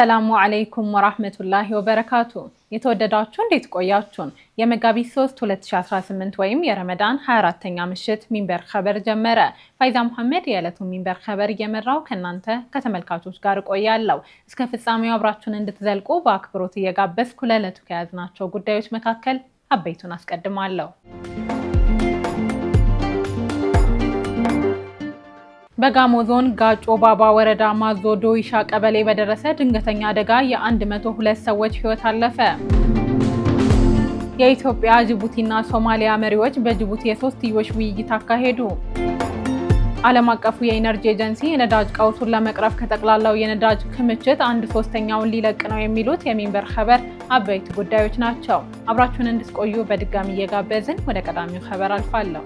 አሰላሙ አለይኩም ወራህመቱላሂ ወበረካቱ። የተወደዳችሁ እንዴት ቆያችሁን? የመጋቢት 3 2018 ወይም የረመዳን 24ኛ ምሽት ሚንበር ኸበር ጀመረ። ፋይዛ መሐመድ የዕለቱን ሚንበር ኸበር እየመራው ከናንተ ከተመልካቾች ጋር ቆያለሁ። እስከ ፍጻሜው አብራችሁን እንድትዘልቁ በአክብሮት እየጋበዝኩ ለዕለቱ ከያዝናቸው ጉዳዮች መካከል አበይቱን አስቀድማለሁ። በጋሞ ዞን ጋጮ ባባ ወረዳ ማዞ ዶይሻ ቀበሌ በደረሰ ድንገተኛ አደጋ የ102 ሰዎች ሕይወት አለፈ። የኢትዮጵያ ጅቡቲና ሶማሊያ መሪዎች በጅቡቲ የሶስትዮሽ ውይይት አካሄዱ። ዓለም አቀፉ የኢነርጂ ኤጀንሲ የነዳጅ ቀውሱን ለመቅረፍ ከጠቅላላው የነዳጅ ክምችት 1/3ኛውን ሊለቅ ነው የሚሉት የሚንበር ኸበር አበይት ጉዳዮች ናቸው። አብራችሁን እንድትቆዩ በድጋሚ እየጋበዝን ወደ ቀዳሚው ኸበር አልፋለሁ።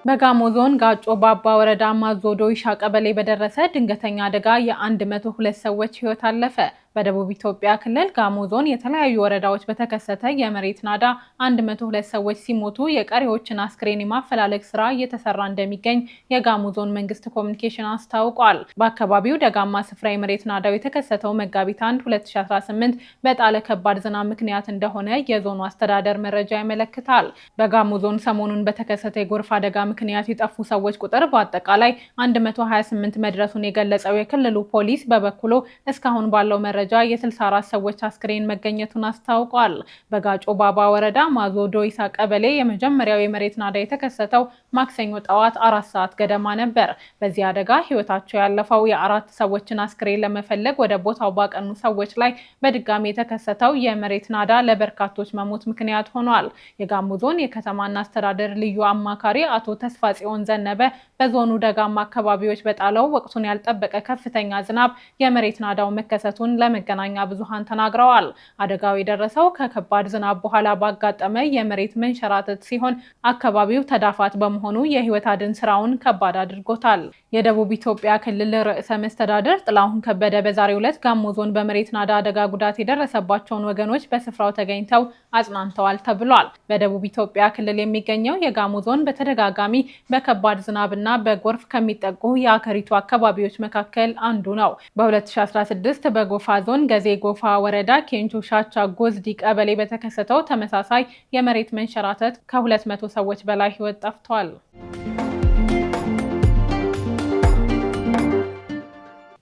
በጋሞ ዞን ጋጮ ባባ ወረዳ ማዞ ዶይሻ ቀበሌ በደረሰ ድንገተኛ አደጋ የ102 ሰዎች ሕይወት አለፈ። በደቡብ ኢትዮጵያ ክልል ጋሞ ዞን የተለያዩ ወረዳዎች በተከሰተ የመሬት ናዳ 102 ሰዎች ሲሞቱ የቀሪዎችን አስክሬን የማፈላለግ ስራ እየተሰራ እንደሚገኝ የጋሞ ዞን መንግስት ኮሚኒኬሽን አስታውቋል። በአካባቢው ደጋማ ስፍራ የመሬት ናዳው የተከሰተው መጋቢት 1 2018 በጣለ ከባድ ዝናብ ምክንያት እንደሆነ የዞኑ አስተዳደር መረጃ ያመለክታል። በጋሞ ዞን ሰሞኑን በተከሰተ የጎርፍ አደጋ ምክንያት የጠፉ ሰዎች ቁጥር በአጠቃላይ 128 መድረሱን የገለጸው የክልሉ ፖሊስ በበኩሉ እስካሁን ባለው መረጃ የ64 ሰዎች አስክሬን መገኘቱን አስታውቋል። በጋጮ ባባ ወረዳ ማዞ ዶይሳ ቀበሌ የመጀመሪያው የመሬት ናዳ የተከሰተው ማክሰኞ ጠዋት 4 ሰዓት ገደማ ነበር። በዚህ አደጋ ህይወታቸው ያለፈው የ4 ሰዎችን አስክሬን ለመፈለግ ወደ ቦታው ባቀኑ ሰዎች ላይ በድጋሚ የተከሰተው የመሬት ናዳ ለበርካቶች መሞት ምክንያት ሆኗል። የጋሞ ዞን የከተማና አስተዳደር ልዩ አማካሪ አቶ ተስፋ ጽዮን ዘነበ በዞኑ ደጋማ አካባቢዎች በጣለው ወቅቱን ያልጠበቀ ከፍተኛ ዝናብ የመሬት ናዳው መከሰቱን ለመገናኛ ብዙሃን ተናግረዋል። አደጋው የደረሰው ከከባድ ዝናብ በኋላ ባጋጠመ የመሬት መንሸራተት ሲሆን አካባቢው ተዳፋት በመሆኑ የህይወት አድን ስራውን ከባድ አድርጎታል። የደቡብ ኢትዮጵያ ክልል ርዕሰ መስተዳድር ጥላሁን ከበደ በዛሬው ዕለት ጋሞ ዞን በመሬት ናዳ አደጋ ጉዳት የደረሰባቸውን ወገኖች በስፍራው ተገኝተው አጽናንተዋል ተብሏል። በደቡብ ኢትዮጵያ ክልል የሚገኘው የጋሞ ዞን በተደጋጋሚ በከባድ ዝናብና በጎርፍ ከሚጠቁ የአገሪቱ አካባቢዎች መካከል አንዱ ነው። በ2016 በጎፋ ዞን ገዜ ጎፋ ወረዳ ኬንቾ ሻቻ ጎዝዲ ቀበሌ በተከሰተው ተመሳሳይ የመሬት መንሸራተት ከ200 ሰዎች በላይ ህይወት ጠፍቷል።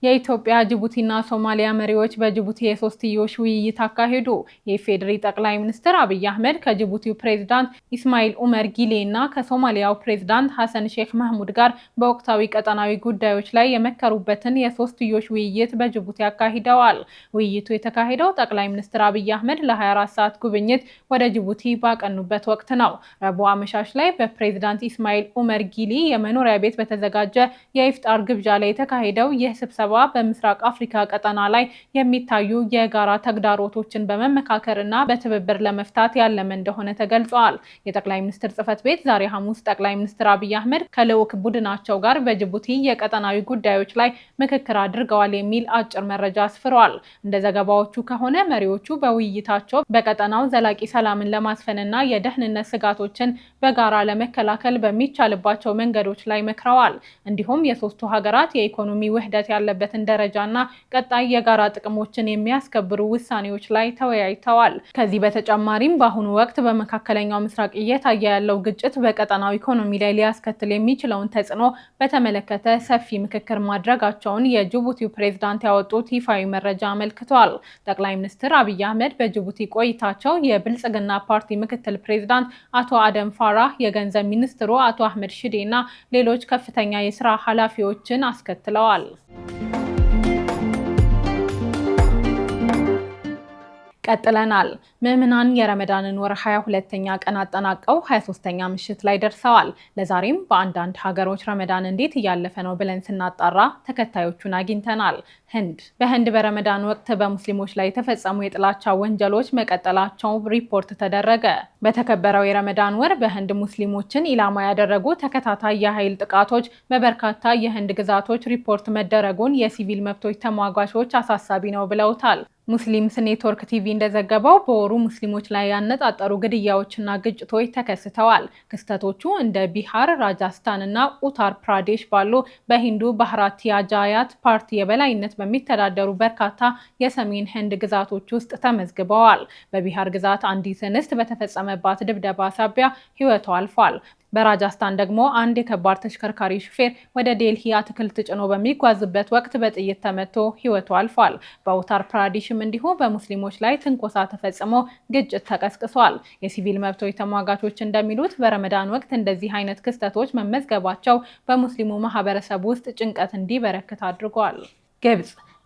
የኢትዮጵያ ጅቡቲና ሶማሊያ መሪዎች በጅቡቲ የሶስትዮሽ ውይይት አካሄዱ። የኢፌዴሪ ጠቅላይ ሚኒስትር አብይ አህመድ ከጅቡቲው ፕሬዝዳንት ኢስማኤል ኡመር ጊሌ እና ከሶማሊያው ፕሬዝዳንት ሐሰን ሼክ መሐሙድ ጋር በወቅታዊ ቀጠናዊ ጉዳዮች ላይ የመከሩበትን የሶስትዮሽ ውይይት በጅቡቲ አካሂደዋል። ውይይቱ የተካሄደው ጠቅላይ ሚኒስትር አብይ አህመድ ለ24 ሰዓት ጉብኝት ወደ ጅቡቲ ባቀኑበት ወቅት ነው። ረቡዕ አመሻሽ ላይ በፕሬዝዳንት ኢስማኤል ኡመር ጊሌ የመኖሪያ ቤት በተዘጋጀ የኢፍጣር ግብዣ ላይ የተካሄደው ይህ ስብሰባ በምስራቅ አፍሪካ ቀጠና ላይ የሚታዩ የጋራ ተግዳሮቶችን በመመካከርና በትብብር ለመፍታት ያለመ እንደሆነ ተገልጿል። የጠቅላይ ሚኒስትር ጽህፈት ቤት ዛሬ ሐሙስ ጠቅላይ ሚኒስትር አብይ አህመድ ከልዑክ ቡድናቸው ጋር በጅቡቲ የቀጠናዊ ጉዳዮች ላይ ምክክር አድርገዋል የሚል አጭር መረጃ አስፍሯል። እንደ ዘገባዎቹ ከሆነ መሪዎቹ በውይይታቸው በቀጠናው ዘላቂ ሰላምን ለማስፈንና የደህንነት ስጋቶችን በጋራ ለመከላከል በሚቻልባቸው መንገዶች ላይ መክረዋል። እንዲሁም የሶስቱ ሀገራት የኢኮኖሚ ውህደት ያለበት ደረጃና ቀጣይ የጋራ ጥቅሞችን የሚያስከብሩ ውሳኔዎች ላይ ተወያይተዋል። ከዚህ በተጨማሪም በአሁኑ ወቅት በመካከለኛው ምስራቅ እየታየ ያለው ግጭት በቀጠናው ኢኮኖሚ ላይ ሊያስከትል የሚችለውን ተጽዕኖ በተመለከተ ሰፊ ምክክር ማድረጋቸውን የጅቡቲው ፕሬዝዳንት ያወጡት ይፋዊ መረጃ አመልክቷል። ጠቅላይ ሚኒስትር አብይ አህመድ በጅቡቲ ቆይታቸው የብልጽግና ፓርቲ ምክትል ፕሬዝዳንት አቶ አደም ፋራህ፣ የገንዘብ ሚኒስትሩ አቶ አህመድ ሽዴ እና ሌሎች ከፍተኛ የስራ ኃላፊዎችን አስከትለዋል። ቀጥለናል። ምዕመናን የረመዳንን ወር 22ኛ ቀን አጠናቀው 23ኛ ምሽት ላይ ደርሰዋል። ለዛሬም በአንዳንድ ሀገሮች ረመዳን እንዴት እያለፈ ነው ብለን ስናጣራ ተከታዮቹን አግኝተናል። በህንድ በረመዳን ወቅት በሙስሊሞች ላይ የተፈጸሙ የጥላቻ ወንጀሎች መቀጠላቸው ሪፖርት ተደረገ። በተከበረው የረመዳን ወር በህንድ ሙስሊሞችን ኢላማ ያደረጉ ተከታታይ የኃይል ጥቃቶች በበርካታ የህንድ ግዛቶች ሪፖርት መደረጉን የሲቪል መብቶች ተሟጋቾች አሳሳቢ ነው ብለውታል። ሙስሊምስ ኔትወርክ ቲቪ እንደዘገበው በወሩ ሙስሊሞች ላይ ያነጣጠሩ ግድያዎችና ግጭቶች ተከስተዋል። ክስተቶቹ እንደ ቢሃር፣ ራጃስታን እና ኡታር ፕራዴሽ ባሉ በሂንዱ ባህራቲያ ጃያት ፓርቲ የበላይነት በሚተዳደሩ በርካታ የሰሜን ህንድ ግዛቶች ውስጥ ተመዝግበዋል። በቢሃር ግዛት አንዲት እንስት በተፈጸመባት ድብደባ ሳቢያ ህይወቷ አልፏል። በራጃስታን ደግሞ አንድ የከባድ ተሽከርካሪ ሹፌር ወደ ዴልሂ አትክልት ጭኖ በሚጓዝበት ወቅት በጥይት ተመቶ ህይወቱ አልፏል። በኡታር ፕራዴሽም እንዲሁ በሙስሊሞች ላይ ትንኮሳ ተፈጽሞ ግጭት ተቀስቅሷል። የሲቪል መብቶች ተሟጋቾች እንደሚሉት በረመዳን ወቅት እንደዚህ አይነት ክስተቶች መመዝገባቸው በሙስሊሙ ማህበረሰብ ውስጥ ጭንቀት እንዲበረክት አድርጓል።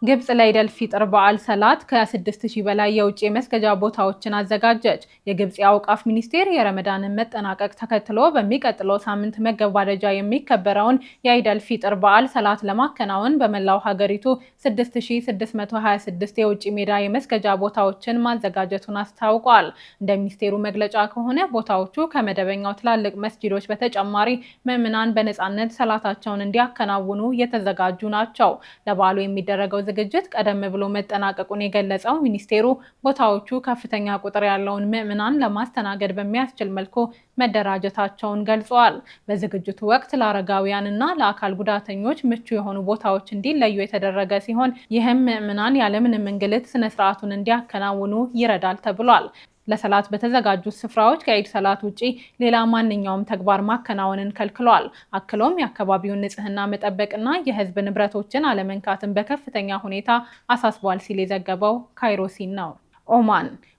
ግብጽ ለኢደል ፊጥር በዓል ሰላት ከ6000 በላይ የውጭ መስገጃ ቦታዎችን አዘጋጀች። የግብጽ የአውቃፍ ሚኒስቴር የረመዳንን መጠናቀቅ ተከትሎ በሚቀጥለው ሳምንት መገባደጃ የሚከበረውን የኢደል ፊጥር በዓል ሰላት ለማከናወን በመላው ሀገሪቱ 6626 የውጭ ሜዳ የመስገጃ ቦታዎችን ማዘጋጀቱን አስታውቋል። እንደ ሚኒስቴሩ መግለጫ ከሆነ ቦታዎቹ ከመደበኛው ትላልቅ መስጂዶች በተጨማሪ ምዕመናን በነፃነት ሰላታቸውን እንዲያከናውኑ የተዘጋጁ ናቸው። ለበዓሉ የሚደረገው ዝግጅት ቀደም ብሎ መጠናቀቁን የገለጸው ሚኒስቴሩ ቦታዎቹ ከፍተኛ ቁጥር ያለውን ምዕመናን ለማስተናገድ በሚያስችል መልኩ መደራጀታቸውን ገልጸዋል። በዝግጅቱ ወቅት ለአረጋውያንና ለአካል ጉዳተኞች ምቹ የሆኑ ቦታዎች እንዲለዩ የተደረገ ሲሆን ይህም ምዕመናን ያለምንም እንግልት ስነስርዓቱን እንዲያከናውኑ ይረዳል ተብሏል። ለሰላት በተዘጋጁት ስፍራዎች ከኢድ ሰላት ውጪ ሌላ ማንኛውም ተግባር ማከናወንን ከልክሏል። አክሎም የአካባቢውን ንጽህና መጠበቅና የህዝብ ንብረቶችን አለመንካትን በከፍተኛ ሁኔታ አሳስቧል ሲል የዘገበው ካይሮሲን ነው።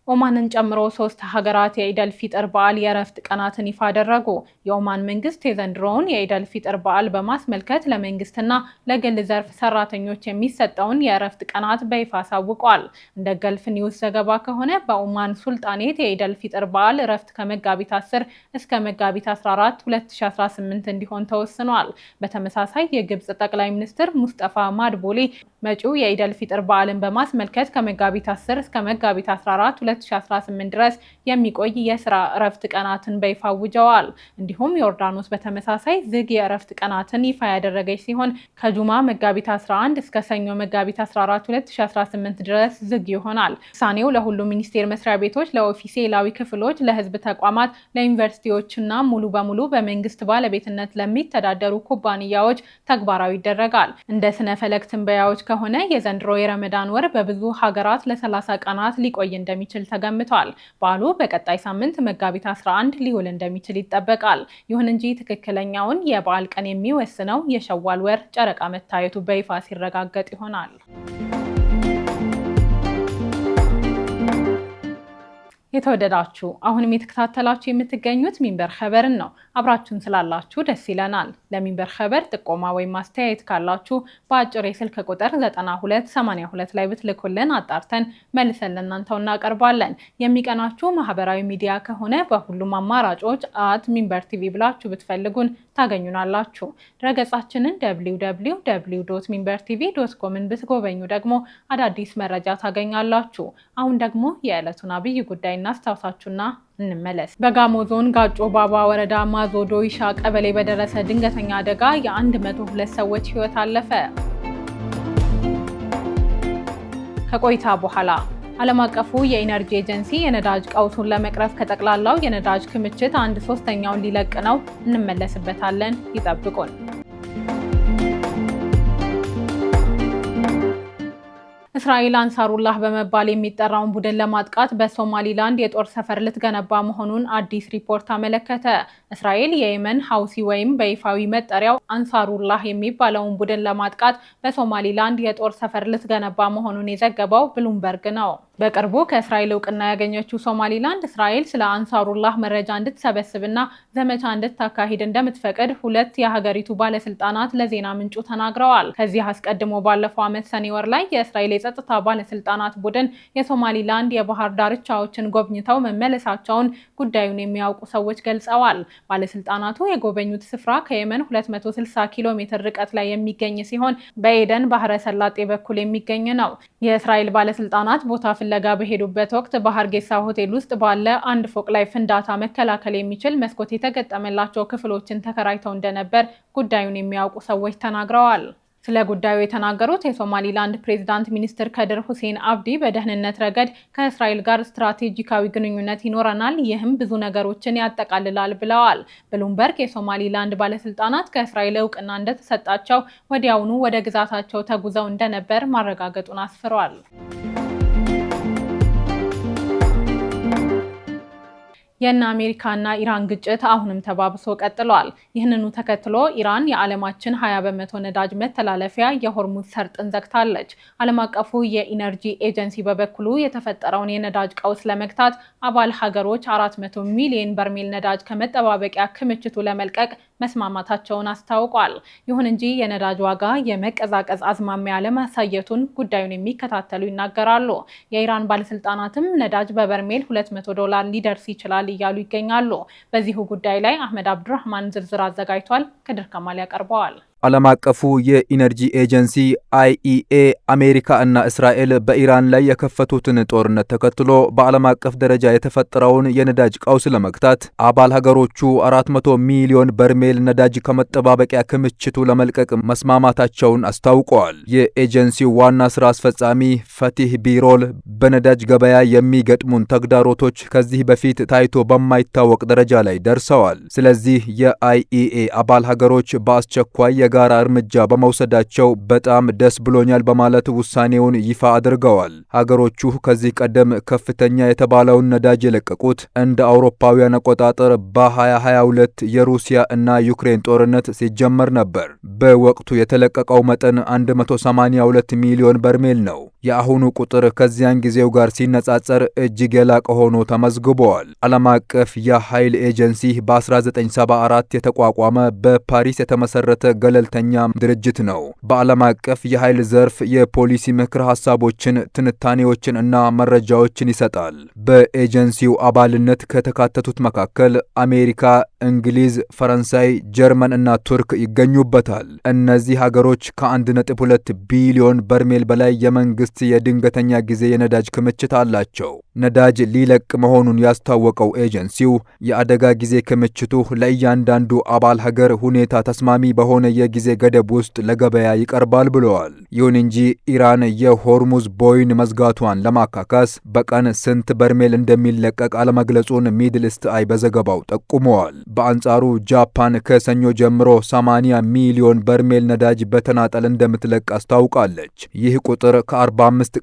ኦማንን ጨምሮ 3 ሀገራት የኢደል ፊጥር በዓል የእረፍት ቀናትን ይፋ አደረጉ። የኦማን መንግስት የዘንድሮውን የኢደል ፊጥር በዓል በማስመልከት ለመንግስትና ለግል ዘርፍ ሰራተኞች የሚሰጠውን የእረፍት ቀናት በይፋ አሳውቋል። እንደ ገልፍ ኒውስ ዘገባ ከሆነ በኦማን ሱልጣኔት የኢደል ፊጥር በዓል እረፍት ከመጋቢት 10 እስከ መጋቢት 14 2018 እንዲሆን ተወስኗል። በተመሳሳይ የግብጽ ጠቅላይ ሚኒስትር ሙስጠፋ ማድቦሊ መጪው የኢደል ፊጥር በዓልን በማስመልከት ከመጋቢት 10 እስከ መጋቢት 14 2018 ድረስ የሚቆይ የስራ እረፍት ቀናትን በይፋ አውጀዋል። እንዲሁም ዮርዳኖስ በተመሳሳይ ዝግ የእረፍት ቀናትን ይፋ ያደረገች ሲሆን ከጁማ መጋቢት 11 እስከ ሰኞ መጋቢት 14 2018 ድረስ ዝግ ይሆናል። ውሳኔው ለሁሉም ሚኒስቴር መስሪያ ቤቶች፣ ለኦፊሴላዊ ክፍሎች፣ ለህዝብ ተቋማት፣ ለዩኒቨርሲቲዎችና ሙሉ በሙሉ በመንግስት ባለቤትነት ለሚተዳደሩ ኩባንያዎች ተግባራዊ ይደረጋል። እንደ ስነ ፈለክ ትንበያዎች ከሆነ የዘንድሮ የረመዳን ወር በብዙ ሀገራት ለ30 ቀናት ሊቆይ እንደሚችል ተገምቷል። በዓሉ በቀጣይ ሳምንት መጋቢት 11 ሊውል እንደሚችል ይጠበቃል። ይሁን እንጂ ትክክለኛውን የበዓል ቀን የሚወስነው የሸዋል ወር ጨረቃ መታየቱ በይፋ ሲረጋገጥ ይሆናል። የተወደዳችሁ አሁንም የተከታተላችሁ የምትገኙት ሚንበር ኸበርን ነው። አብራችሁን ስላላችሁ ደስ ይለናል። ለሚንበር ኸበር ጥቆማ ወይም ማስተያየት ካላችሁ በአጭር የስልክ ቁጥር 9282 ላይ ብትልኩልን አጣርተን መልሰን ለእናንተው እናቀርባለን። የሚቀናችሁ ማህበራዊ ሚዲያ ከሆነ በሁሉም አማራጮች @ሚንበር ቲቪ ብላችሁ ብትፈልጉን ታገኙናላችሁ። ድረገጻችንን www.minbertv.com ብትጎበኙ ደግሞ አዳዲስ መረጃ ታገኛላችሁ። አሁን ደግሞ የዕለቱን አብይ ጉዳይ እናስታውሳችሁና እንመለስ። በጋሞ ዞን ጋጮ ባባ ወረዳ ማዞ ዶይሻ ቀበሌ በደረሰ ድንገተኛ አደጋ የ102 ሰዎች ህይወት አለፈ። ከቆይታ በኋላ ዓለም አቀፉ የኢነርጂ ኤጀንሲ የነዳጅ ቀውሱን ለመቅረፍ ከጠቅላላው የነዳጅ ክምችት 1/3ኛውን ሊለቅ ነው። እንመለስበታለን። ይጠብቁን። እስራኤል አንሳሩላህ በመባል የሚጠራውን ቡድን ለማጥቃት በሶማሊላንድ የጦር ሰፈር ልትገነባ መሆኑን አዲስ ሪፖርት አመለከተ። እስራኤል የየመን ሐውሲ ወይም በይፋዊ መጠሪያው አንሳሩላህ የሚባለውን ቡድን ለማጥቃት በሶማሊላንድ የጦር ሰፈር ልትገነባ መሆኑን የዘገበው ብሉምበርግ ነው። በቅርቡ ከእስራኤል እውቅና ያገኘችው ሶማሊላንድ እስራኤል ስለ አንሳሩላህ መረጃ እንድትሰበስብና ዘመቻ እንድታካሂድ እንደምትፈቅድ ሁለት የሀገሪቱ ባለስልጣናት ለዜና ምንጩ ተናግረዋል። ከዚህ አስቀድሞ ባለፈው ዓመት ሰኔ ወር ላይ የእስራኤል የጸጥታ ባለስልጣናት ቡድን የሶማሊላንድ የባህር ዳርቻዎችን ጎብኝተው መመለሳቸውን ጉዳዩን የሚያውቁ ሰዎች ገልጸዋል። ባለስልጣናቱ የጎበኙት ስፍራ ከየመን 260 ኪሎ ሜትር ርቀት ላይ የሚገኝ ሲሆን በኤደን ባህረ ሰላጤ በኩል የሚገኝ ነው። የእስራኤል ባለስልጣናት ቦታ ፍለጋ በሄዱበት ወቅት በሀርጌሳ ሆቴል ውስጥ ባለ አንድ ፎቅ ላይ ፍንዳታ መከላከል የሚችል መስኮት የተገጠመላቸው ክፍሎችን ተከራይተው እንደነበር ጉዳዩን የሚያውቁ ሰዎች ተናግረዋል። ስለ ጉዳዩ የተናገሩት የሶማሊላንድ ፕሬዝዳንት ሚኒስትር ከድር ሁሴን አብዲ በደህንነት ረገድ ከእስራኤል ጋር ስትራቴጂካዊ ግንኙነት ይኖረናል፣ ይህም ብዙ ነገሮችን ያጠቃልላል ብለዋል። ብሉምበርግ የሶማሊላንድ ባለስልጣናት ከእስራኤል እውቅና እንደተሰጣቸው ወዲያውኑ ወደ ግዛታቸው ተጉዘው እንደነበር ማረጋገጡን አስፍሯል። የእነ አሜሪካና ኢራን ግጭት አሁንም ተባብሶ ቀጥሏል። ይህንኑ ተከትሎ ኢራን የዓለማችን 20 በመቶ ነዳጅ መተላለፊያ የሆርሙዝ ሰርጥን ዘግታለች። ዓለም አቀፉ የኢነርጂ ኤጀንሲ በበኩሉ የተፈጠረውን የነዳጅ ቀውስ ለመግታት አባል ሀገሮች 400 ሚሊዮን በርሜል ነዳጅ ከመጠባበቂያ ክምችቱ ለመልቀቅ መስማማታቸውን አስታውቋል። ይሁን እንጂ የነዳጅ ዋጋ የመቀዛቀዝ አዝማሚያ ለማሳየቱን ጉዳዩን የሚከታተሉ ይናገራሉ። የኢራን ባለስልጣናትም ነዳጅ በበርሜል $200 ሊደርስ ይችላል እያሉ ይገኛሉ። በዚሁ ጉዳይ ላይ አህመድ አብዱራህማን ዝርዝር አዘጋጅቷል። ከድር ከማል ያቀርበዋል። ዓለም አቀፉ የኢነርጂ ኤጀንሲ አይኢኤ አሜሪካ እና እስራኤል በኢራን ላይ የከፈቱትን ጦርነት ተከትሎ በዓለም አቀፍ ደረጃ የተፈጠረውን የነዳጅ ቀውስ ለመግታት አባል ሀገሮቹ 400 ሚሊዮን በርሜል ነዳጅ ከመጠባበቂያ ክምችቱ ለመልቀቅ መስማማታቸውን አስታውቀዋል። የኤጀንሲው ዋና ስራ አስፈጻሚ ፈቲህ ቢሮል በነዳጅ ገበያ የሚገጥሙን ተግዳሮቶች ከዚህ በፊት ታይቶ በማይታወቅ ደረጃ ላይ ደርሰዋል። ስለዚህ የአይኢኤ አባል ሀገሮች በአስቸኳይ የጋራ እርምጃ በመውሰዳቸው በጣም ደስ ብሎኛል በማለት ውሳኔውን ይፋ አድርገዋል። ሀገሮቹ ከዚህ ቀደም ከፍተኛ የተባለውን ነዳጅ የለቀቁት እንደ አውሮፓውያን አቆጣጠር በ2022 የሩሲያ እና ዩክሬን ጦርነት ሲጀመር ነበር። በወቅቱ የተለቀቀው መጠን 182 ሚሊዮን በርሜል ነው። የአሁኑ ቁጥር ከዚያን ጊዜው ጋር ሲነጻጸር እጅግ የላቀ ሆኖ ተመዝግቧል። ዓለም አቀፍ የኃይል ኤጀንሲ በ1974 የተቋቋመ በፓሪስ የተመሰረተ ገለልተኛ ድርጅት ነው። በዓለም አቀፍ የኃይል ዘርፍ የፖሊሲ ምክር ሀሳቦችን፣ ትንታኔዎችን እና መረጃዎችን ይሰጣል። በኤጀንሲው አባልነት ከተካተቱት መካከል አሜሪካ፣ እንግሊዝ፣ ፈረንሳይ፣ ጀርመን እና ቱርክ ይገኙበታል። እነዚህ ሀገሮች ከ1.2 ቢሊዮን በርሜል በላይ የመንግስት የድንገተኛ ጊዜ የነዳጅ ክምችት አላቸው። ነዳጅ ሊለቅ መሆኑን ያስታወቀው ኤጀንሲው የአደጋ ጊዜ ክምችቱ ለእያንዳንዱ አባል ሀገር ሁኔታ ተስማሚ በሆነ የጊዜ ገደብ ውስጥ ለገበያ ይቀርባል ብለዋል። ይሁን እንጂ ኢራን የሆርሙዝ ቦይን መዝጋቷን ለማካካስ በቀን ስንት በርሜል እንደሚለቀቅ አለመግለጹን ሚድል ኢስት አይ በዘገባው ጠቁመዋል። በአንጻሩ ጃፓን ከሰኞ ጀምሮ 80 ሚሊዮን በርሜል ነዳጅ በተናጠል እንደምትለቅ አስታውቃለች። ይህ ቁጥር ከ45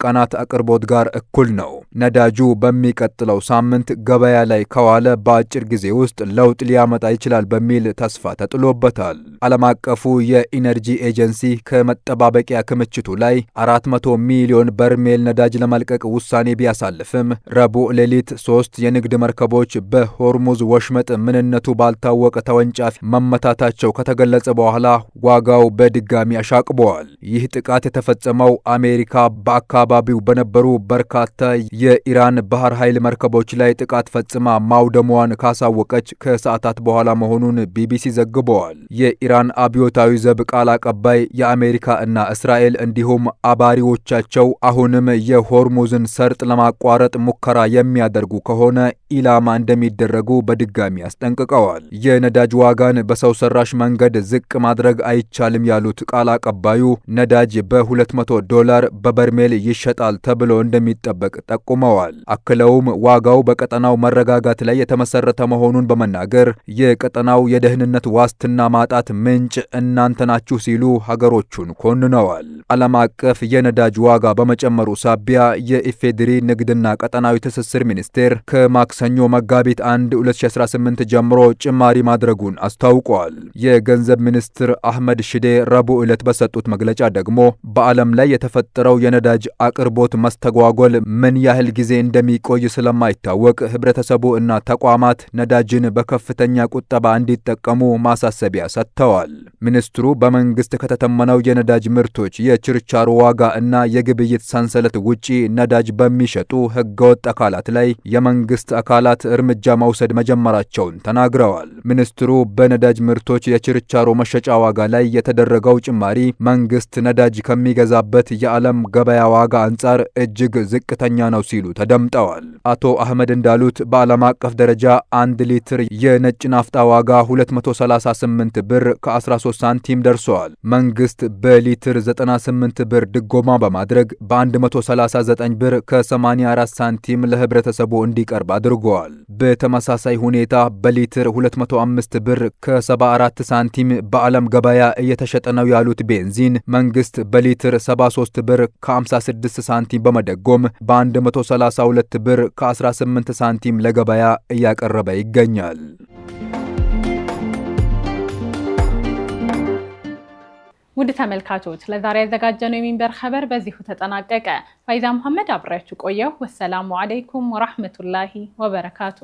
ቀናት አቅርቦት ጋር እኩል ነው። ነዳጁ በሚቀጥለው ሳምንት ገበያ ላይ ከዋለ በአጭር ጊዜ ውስጥ ለውጥ ሊያመጣ ይችላል በሚል ተስፋ ተጥሎበታል። ዓለም አቀፉ የኢነርጂ ኤጀንሲ ከመጠባበቂያ ክምችቱ ላይ 400 ሚሊዮን በርሜል ነዳጅ ለመልቀቅ ውሳኔ ቢያሳልፍም ረቡዕ ሌሊት 3 የንግድ መርከቦች በሆርሙዝ ወሽመጥ ምንነቱ ባልታወቀ ተወንጫፊ መመታታቸው ከተገለጸ በኋላ ዋጋው በድጋሚ አሻቅቧል። ይህ ጥቃት የተፈጸመው አሜሪካ በአካባቢው በነበሩ በርካታ የኢራን ባህር ኃይል መርከቦች ላይ ጥቃት ፈጽማ ማውደሟን ካሳወቀች ከሰዓታት በኋላ መሆኑን ቢቢሲ ዘግበዋል። የኢራን አብዮታዊ ዘብ ቃል አቀባይ የአሜሪካ እና እስራኤል እንዲሁም አባሪዎቻቸው አሁንም የሆርሙዝን ሰርጥ ለማቋረጥ ሙከራ የሚያደርጉ ከሆነ ኢላማ እንደሚደረጉ በድጋሚ አስጠንቅቀዋል። የነዳጅ ዋጋን በሰው ሰራሽ መንገድ ዝቅ ማድረግ አይቻልም ያሉት ቃል አቀባዩ ነዳጅ $200 በበርሜል ይሸጣል ተብሎ እንደሚጠበቅ ጠቁመዋል። አክለውም ዋጋው በቀጠናው መረጋጋት ላይ የተመሰረተ መሆኑን በመናገር የቀጠናው የደህንነት ዋስትና ማጣት ምንጭ እናንተ ናችሁ ሲሉ ሀገሮቹን ኮንነዋል። ዓለም አቀፍ የነዳጅ ዋጋ በመጨመሩ ሳቢያ የኢፌዴሪ ንግድና ቀጠናዊ ትስስር ሚኒስቴር ከማክሰኞ መጋቢት 1 2018 ጀምሮ ጭማሪ ማድረጉን አስታውቋል። የገንዘብ ሚኒስትር አህመድ ሽዴ ረቡዕ ዕለት በሰጡት መግለጫ ደግሞ በዓለም ላይ የተፈጠረው የነዳጅ አቅርቦት መስተጓጎል ምን ያህል ጊዜ እንደሚቆይ ስለማይታወቅ ህብረተሰቡ እና ተቋማት ነዳጅን በከፍተኛ ቁጠባ እንዲጠቀሙ ማሳሰቢያ ሰጥተዋል። ሚኒስትሩ በመንግስት ከተተመነው የነዳጅ ምርቶች የችርቻሮ ዋጋ እና የግብይት ሰንሰለት ውጪ ነዳጅ በሚሸጡ ህገወጥ አካላት ላይ የመንግስት አካላት እርምጃ መውሰድ መጀመራቸውን ተናግረዋል። ሚኒስትሩ በነዳጅ ምርቶች የችርቻሮ መሸጫ ዋጋ ላይ የተደረገው ጭማሪ መንግስት ነዳጅ ከሚገዛበት የዓለም ገበያ ዋጋ አንጻር እጅግ ዝቅተኛ ነው ሲሉ ተደምጠዋል። አቶ አህመድ እንዳሉት በዓለም አቀፍ ደረጃ 1 ሊትር የነጭ ናፍጣ ዋጋ 238 ብር ከ13 ሳንቲም ደርሷል። መንግስት በሊትር 98 ብር ድጎማ በማድረግ በ139 ብር ከ84 ሳንቲም ለህብረተሰቡ እንዲቀርብ አድርጓል። በተመሳሳይ ሁኔታ በሊትር 205 ብር ከ74 ሳንቲም በዓለም ገበያ እየተሸጠ ነው ያሉት ቤንዚን መንግስት በሊትር 73 ብር ከ56 ሳንቲም በመደጎም በ132 ብር ከ18 ሳንቲም ለገበያ እያቀረበ ይገኛል። ውድ ተመልካቾች ለዛሬ ያዘጋጀነው የሚንበር ኸበር በዚሁ ተጠናቀቀ። ፋይዛ መሐመድ አብራችሁ ቆየሁ። ወሰላሙ አለይኩም ወራህመቱላሂ ወበረካቱ።